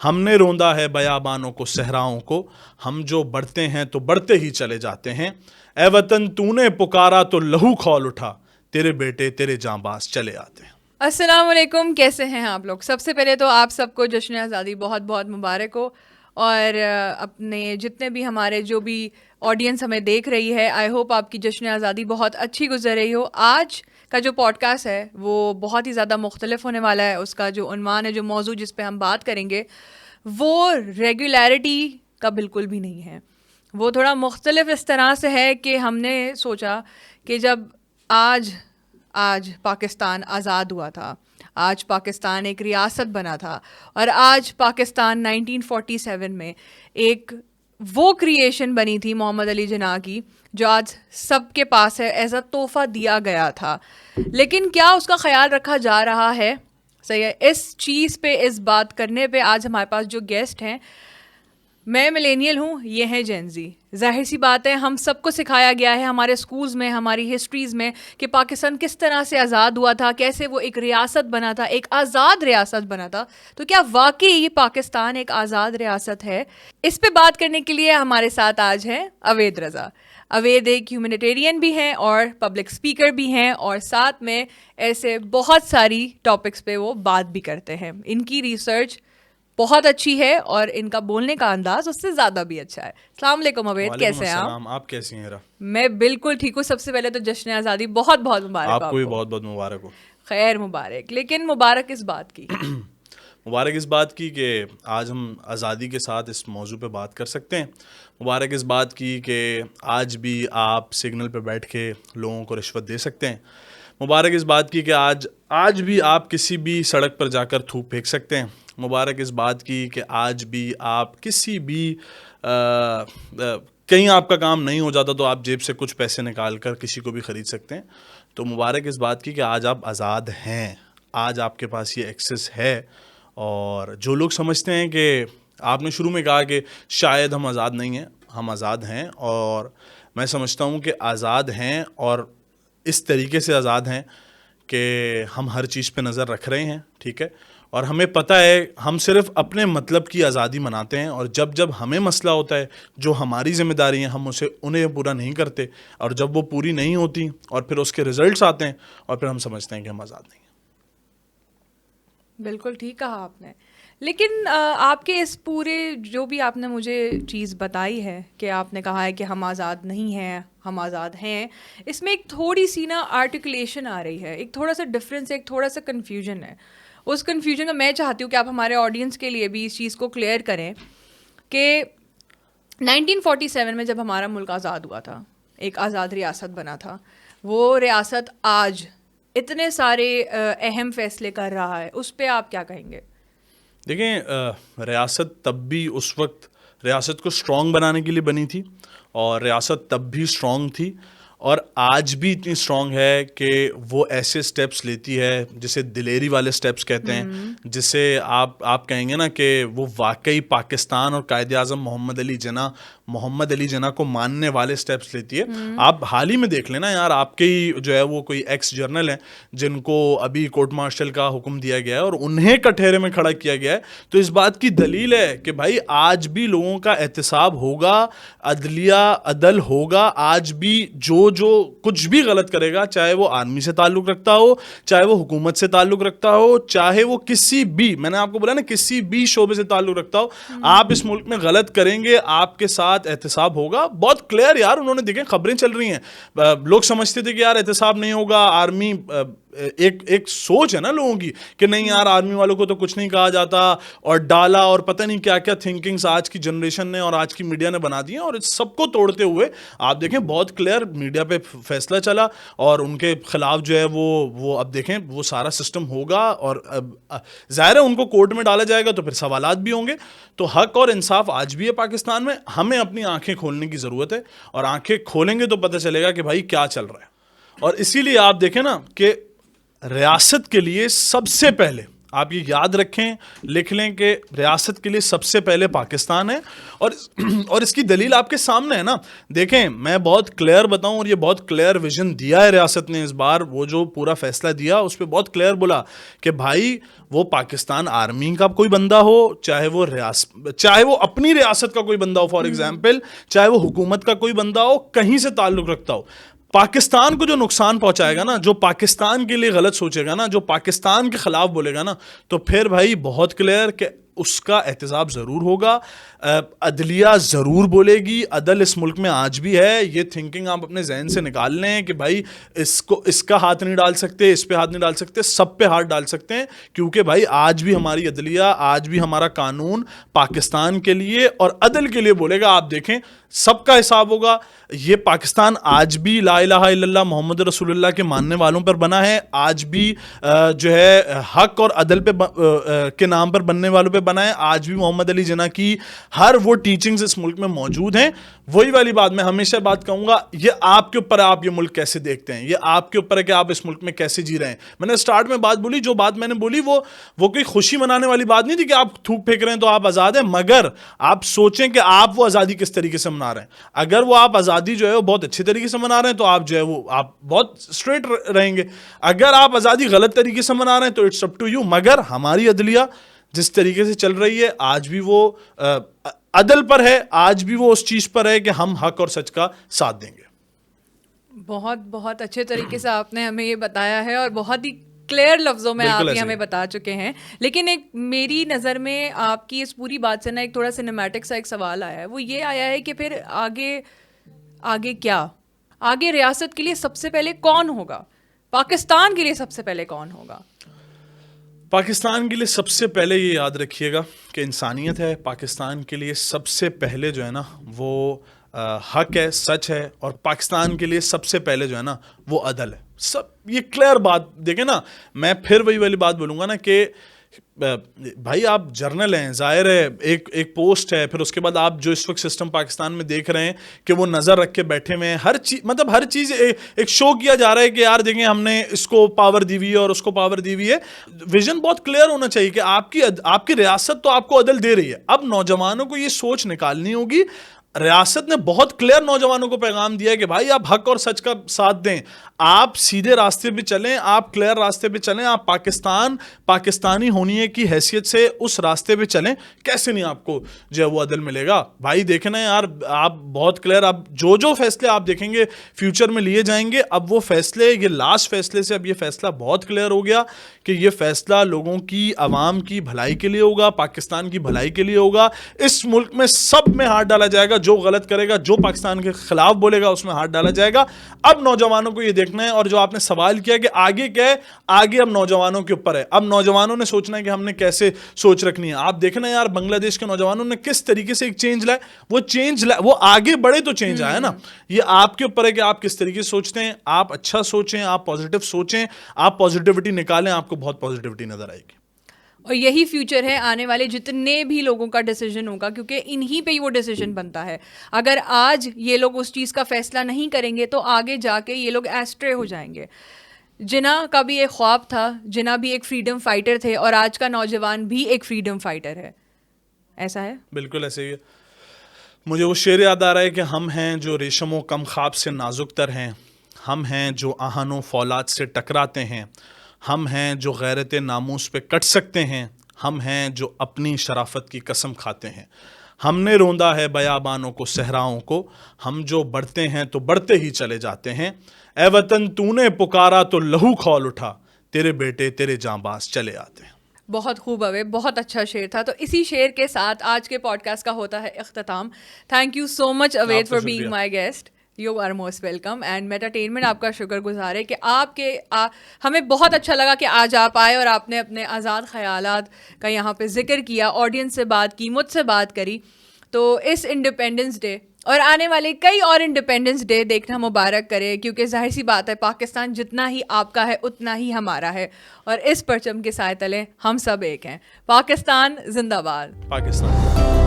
ہم نے روندا ہے بیابانوں کو صحراؤں کو, ہم جو بڑھتے ہیں تو بڑھتے ہی چلے جاتے ہیں. اے وطن تو نے پکارا تو لہو کھول اٹھا, تیرے بیٹے تیرے جانباز چلے آتے ہیں. السلام علیکم, کیسے ہیں آپ لوگ؟ سب سے پہلے تو آپ سب کو جشن آزادی بہت بہت مبارک ہو, اور اپنے جتنے بھی ہمارے جو بھی آڈینس ہمیں دیکھ رہی ہے, آئی ہوپ آپ کی جشن آزادی بہت اچھی گزر رہی ہو. آج کا جو پوڈ کاسٹ ہے وہ بہت ہی زیادہ مختلف ہونے والا ہے. اس کا جو عنوان ہے, جو موضوع جس پہ ہم بات کریں گے, وہ ریگولیرٹی کا بالکل بھی نہیں ہے. وہ تھوڑا مختلف اس طرح سے ہے کہ ہم نے سوچا کہ جب آج پاکستان آزاد ہوا تھا, آج پاکستان ایک ریاست بنا تھا, اور آج پاکستان 1947 میں ایک وہ کریشن بنی تھی محمد علی جناح کی, جو آج سب کے پاس ہے, ایز اے تحفہ دیا گیا تھا. لیکن کیا اس کا خیال رکھا جا رہا ہے؟ صحیح ہے. اس چیز پہ, اس بات کرنے پہ آج ہمارے پاس جو گیسٹ ہیں, میں ملینیل ہوں, یہ ہیں جین زی. ظاہر سی بات ہے, ہم سب کو سکھایا گیا ہے ہمارے اسکولز میں, ہماری ہسٹریز میں, کہ پاکستان کس طرح سے آزاد ہوا تھا, کیسے وہ ایک ریاست بنا تھا, ایک آزاد ریاست بنا تھا. تو کیا واقعی یہ پاکستان ایک آزاد ریاست ہے؟ اس پہ بات کرنے کے لیے ہمارے ساتھ آج ہیں اوید رضا. اوید ایک ہیومینیٹیرین بھی ہیں اور پبلک اسپیکر بھی ہیں, اور ساتھ میں ایسے بہت ساری ٹاپکس پہ وہ بات بھی کرتے ہیں. ان کی ریسرچ بہت اچھی ہے اور ان کا بولنے کا انداز اس سے زیادہ بھی اچھا ہے. السلام علیکم اوید, کیسے ہیں آپ؟ السلام, آپ کیسی ہیں؟ میں بالکل ٹھیک ہوں. سب سے پہلے تو جشن آزادی بہت بہت مبارک. آپ کو بھی بہت بہت مبارک ہو. خیر مبارک. لیکن مبارک اس بات کی مبارک اس بات کی کہ آج ہم آزادی کے ساتھ اس موضوع پہ بات کر سکتے ہیں. مبارک اس بات کی کہ آج بھی آپ سگنل پہ بیٹھ کے لوگوں کو رشوت دے سکتے ہیں. مبارک اس بات کی کہ آج بھی آپ کسی بھی سڑک پر جا کر تھوک پھینک سکتے ہیں. مبارک اس بات کی کہ آج بھی آپ کسی بھی کہیں آپ کا کام نہیں ہو جاتا تو آپ جیب سے کچھ پیسے نکال کر کسی کو بھی خرید سکتے ہیں. تو مبارک اس بات کی کہ آج آپ آزاد ہیں, آج آپ کے پاس یہ ایکسیس ہے. اور جو لوگ سمجھتے ہیں کہ آپ نے شروع میں کہا کہ شاید ہم آزاد نہیں ہیں, ہم آزاد ہیں, اور میں سمجھتا ہوں کہ آزاد ہیں, اور اس طریقے سے آزاد ہیں کہ ہم ہر چیز پہ نظر رکھ رہے ہیں. ٹھیک ہے, اور ہمیں پتہ ہے ہم صرف اپنے مطلب کی آزادی مناتے ہیں, اور جب ہمیں مسئلہ ہوتا ہے جو ہماری ذمہ داری ہیں ہم انہیں پورا نہیں کرتے, اور جب وہ پوری نہیں ہوتی اور پھر اس کے ریزلٹس آتے ہیں اور پھر ہم سمجھتے ہیں کہ ہم آزاد نہیں ہیں. بالکل ٹھیک کہا آپ نے. لیکن آپ کے اس پورے جو بھی آپ نے مجھے چیز بتائی ہے کہ آپ نے کہا ہے کہ ہم آزاد نہیں ہیں, ہم آزاد ہیں, اس میں ایک تھوڑی سی نا آرٹیکولیشن آ رہی ہے, ایک تھوڑا سا ڈفرینس ہے, ایک تھوڑا سا کنفیوژن ہے. اس کنفیوژن کا میں چاہتی ہوں کہ آپ ہمارے آڈینس کے لیے بھی اس چیز کو کلیئر کریں کہ 1947 میں جب ہمارا ملک آزاد ہوا تھا, ایک آزاد ریاست بنا تھا, وہ ریاست آج اتنے سارے اہم فیصلے کر رہا ہے, اس پہ آپ کیا کہیں گے؟ دیکھیں, ریاست تب بھی اس وقت ریاست کو اسٹرانگ بنانے کے لیے بنی تھی, اور ریاست تب بھی اسٹرانگ تھی, اور آج بھی اتنی اسٹرانگ ہے کہ وہ ایسے سٹیپس لیتی ہے جسے دلیری والے سٹیپس کہتے ہیں, جسے آپ کہیں گے نا کہ وہ واقعی پاکستان اور قائد اعظم محمد علی جناح کو ماننے والے سٹیپس لیتی ہے. آپ حال ہی میں دیکھ لینا یار, آپ کے ہی جو ہے وہ کوئی ایکس جرنل ہیں جن کو ابھی کورٹ مارشل کا حکم دیا گیا ہے اور انہیں کٹہرے میں کھڑا کیا گیا ہے. تو اس بات کی دلیل ہے کہ بھائی آج بھی لوگوں کا احتساب ہوگا, عدلیہ عدل ہوگا. آج بھی جو کچھ بھی غلط کرے گا, چاہے وہ آرمی سے تعلق رکھتا ہو, چاہے وہ حکومت سے تعلق رکھتا ہو, چاہے وہ کسی بھی, میں نے آپ کو بولا نا, کسی بھی شعبے سے تعلق رکھتا ہو, آپ اس ملک میں غلط کریں گے, آپ کے ساتھ احتساب ہوگا. بہت کلیئر یار, انہوں نے دیکھیں خبریں چل رہی ہیں, لوگ سمجھتے تھے کہ یار احتساب نہیں ہوگا, آرمی ایک سوچ ہے نا لوگوں کی کہ نہیں یار آرمی والوں کو تو کچھ نہیں کہا جاتا, اور ڈالا اور پتہ نہیں کیا کیا تھنکنگز آج کی جنریشن نے اور آج کی میڈیا نے بنا دی ہیں. اور اس سب کو توڑتے ہوئے آپ دیکھیں بہت کلیئر میڈیا پہ فیصلہ چلا, اور ان کے خلاف جو ہے وہ اب دیکھیں وہ سارا سسٹم ہوگا, اور ظاہر ہے ان کو کورٹ میں ڈالا جائے گا تو پھر سوالات بھی ہوں گے. تو حق اور انصاف آج بھی ہے پاکستان میں. ہمیں اپنی آنکھیں کھولنے کی ضرورت ہے, اور آنکھیں کھولیں گے تو پتہ چلے گا کہ بھائی کیا چل رہا ہے. اور اسی لیے آپ دیکھیں نا کہ ریاست کے لیے سب سے پہلے آپ یہ یاد رکھیں, لکھ لیں کہ ریاست کے لیے سب سے پہلے پاکستان ہے, اور اس کی دلیل آپ کے سامنے ہے نا. دیکھیں میں بہت کلیئر بتاؤں, اور یہ بہت کلیئر ویژن دیا ہے ریاست نے اس بار, وہ جو پورا فیصلہ دیا اس پہ بہت کلیئر بولا کہ بھائی وہ پاکستان آرمی کا کوئی بندہ ہو, چاہے وہ اپنی ریاست کا کوئی بندہ ہو, فار ایگزامپل چاہے وہ حکومت کا کوئی بندہ ہو, کہیں سے تعلق رکھتا ہو, پاکستان کو جو نقصان پہنچائے گا نا, جو پاکستان کے لیے غلط سوچے گا نا, جو پاکستان کے خلاف بولے گا نا, تو پھر بھائی بہت کلیئر کہ اس کا احتساب ضرور ہوگا, عدلیہ ضرور بولے گی. عدل اس ملک میں آج بھی ہے, یہ تھنکنگ آپ اپنے ذہن سے نکال لیں کہ بھائی اس کا ہاتھ نہیں ڈال سکتے, اس پہ ہاتھ نہیں ڈال سکتے, سب پہ ہاتھ ڈال سکتے ہیں, کیونکہ بھائی آج بھی ہماری عدلیہ, آج بھی ہمارا قانون پاکستان کے لیے اور عدل کے لیے بولے گا. آپ دیکھیں سب کا حساب ہوگا. یہ پاکستان آج بھی لا الہ الا اللہ محمد رسول اللہ کے ماننے والوں پر بنا ہے, آج بھی جو ہے حق اور عدل پہ کے نام پر بننے والوں پہ بنا ہے, آج بھی محمد علی جناح کی ہر وہ ٹیچنگز اس ملک میں موجود ہیں. وہی والی بات میں ہمیشہ بات کہوں گا, یہ آپ کے اوپر ہے آپ یہ ملک کیسے دیکھتے ہیں, یہ آپ کے اوپر ہے کہ آپ اس ملک میں کیسے جی رہے ہیں. میں نے اسٹارٹ میں بات بولی, جو بات میں نے بولی وہ کوئی خوشی منانے والی بات نہیں تھی کہ آپ تھوک پھینک رہے ہیں تو آپ آزاد ہیں, مگر آپ سوچیں کہ آپ وہ آزادی کس طریقے سے منا رہے ہیں. اگر وہ آپ آزادی جو ہے وہ بہت اچھے طریقے سے منا رہے ہیں تو آپ جو ہے وہ آپ بہت اسٹریٹ رہیں گے. اگر آپ آزادی غلط طریقے سے منا رہے ہیں تو اٹس اپ ٹو یو. مگر ہماری عدلیہ جس طریقے سے چل رہی ہے آج بھی وہ عدل پر ہے, آج بھی وہ اس چیز پر ہے کہ ہم حق اور سچ کا ساتھ دیں گے. بہت بہت اچھے طریقے سے آپ نے ہمیں یہ بتایا ہے, اور بہت ہی کلیئر لفظوں میں آپ یہ ہمیں بتا چکے ہیں. لیکن ایک میری نظر میں آپ کی اس پوری بات سے نا ایک تھوڑا سنیمیٹک سا ایک سوال آیا ہے. وہ یہ آیا ہے کہ پھر آگے کیا, آگے ریاست کے لیے سب سے پہلے کون ہوگا, پاکستان کے لیے سب سے پہلے کون ہوگا؟ پاکستان کے لیے سب سے پہلے یہ یاد رکھیے گا کہ انسانیت ہے. پاکستان کے لیے سب سے پہلے جو ہے نا وہ حق ہے, سچ ہے, اور پاکستان کے لیے سب سے پہلے جو ہے نا وہ عدل ہے. سب یہ کلیئر بات دیکھیں نا. میں پھر وہی والی بات بولوں گا نا کہ بھائی آپ جرنل ہیں, ظاہر ہے ایک پوسٹ ہے, پھر اس کے بعد آپ جو اس وقت سسٹم پاکستان میں دیکھ رہے ہیں کہ وہ نظر رکھ کے بیٹھے ہوئے ہیں, ہر چیز مطلب ہر چیز ایک شو کیا جا رہا ہے کہ یار دیکھیں ہم نے اس کو پاور دی ہوئی ہے اور اس کو پاور دی ہوئی ہے. ویژن بہت کلیئر ہونا چاہیے کہ آپ کی ریاست تو آپ کو عدل دے رہی ہے. اب نوجوانوں کو یہ سوچ نکالنی ہوگی. ریاست نے بہت کلیئر نوجوانوں کو پیغام دیا ہے کہ بھائی آپ حق اور سچ کا ساتھ دیں, آپ سیدھے راستے پہ چلیں, آپ کلیئر راستے پہ چلیں, آپ پاکستانی ہونے کی حیثیت سے اس راستے پہ چلیں. کیسے نہیں آپ کو جو ہے وہ عدل ملے گا. بھائی دیکھیں نا یار, آپ بہت کلیئر, آپ جو فیصلے آپ دیکھیں گے فیوچر میں لیے جائیں گے, اب وہ فیصلے, یہ لاسٹ فیصلے سے اب یہ فیصلہ بہت کلیئر ہو گیا کہ یہ فیصلہ لوگوں کی, عوام کی بھلائی کے لیے ہوگا, پاکستان کی بھلائی کے لیے ہوگا. اس ملک میں سب میں ہاتھ ڈالا جائے گا, جو غلط کرے گا, جو پاکستان کے خلاف بولے گا اس میں ہاتھ ڈالا جائے گا. اب نوجوانوں کو یہ دیکھنا ہے, اور جو آپ نے سوال کیا کہ آگے کیا ہے, آگے اب نوجوانوں کے اوپر ہے. اب نوجوانوں نے سوچنا ہے کہ ہم نے کیسے سوچ رکھنی ہے. آپ دیکھنا یار بنگلہ دیش کے نوجوانوں نے کس طریقے سے ایک چینج لائے, وہ آگے بڑھے تو چینج آیا نا. یہ آپ کے اوپر ہے کہ آپ کس طریقے سے سوچتے ہیں. آپ اچھا سوچیں, آپ پازیٹیو سوچیں, آپ پازیٹیوٹی نکالیں, آپ کو بہت پازیٹیوٹی نظر آئے گی. اور یہی فیوچر ہے آنے والے جتنے بھی لوگوں کا ڈیسیجن ہوگا, کیونکہ انہی پہ ہی وہ ڈیسیجن بنتا ہے. اگر آج یہ لوگ اس چیز کا فیصلہ نہیں کریں گے تو آگے جا کے یہ لوگ ایسٹرے ہو جائیں گے. جناح کا بھی ایک خواب تھا, جناح بھی ایک فریڈم فائٹر تھے, اور آج کا نوجوان بھی ایک فریڈم فائٹر ہے. ایسا ہے, بالکل ایسے ہی ہے. مجھے وہ شعر یاد آ رہا ہے کہ ہم ہیں جو ریشم و کم خواب سے نازک تر ہیں, ہم ہیں جو آہن و فولاد سے ٹکراتے ہیں, ہم ہیں جو غیرت ناموس پہ کٹ سکتے ہیں, ہم ہیں جو اپنی شرافت کی قسم کھاتے ہیں. ہم نے روندا ہے بیابانوں کو, صحراؤں کو, ہم جو بڑھتے ہیں تو بڑھتے ہی چلے جاتے ہیں. اے وطن تو نے پکارا تو لہو کھول اٹھا, تیرے بیٹے تیرے جانباز چلے آتے ہیں. بہت خوب اوے, بہت اچھا شعر تھا. تو اسی شعر کے ساتھ آج کے پوڈ کاسٹ کا ہوتا ہے اختتام. تھینک یو سو مچ اوید for being my guest. You are most welcome. And میٹرٹینمنٹ آپ کا شکر گزار ہے کہ ہمیں بہت اچھا لگا کہ آج آپ آئے اور آپ نے اپنے آزاد خیالات کا یہاں پہ ذکر کیا, آڈینس سے بات کی, مجھ سے بات کری. تو اس انڈیپینڈنس ڈے اور آنے والے کئی اور انڈیپینڈنس ڈے دیکھنا مبارک کرے, کیونکہ ظاہر سی بات ہے پاکستان جتنا ہی آپ کا ہے اتنا ہی ہمارا ہے, اور اس پرچم کے سائے تلے ہم سب ایک ہیں. پاکستان زندہ باد. پاکستان.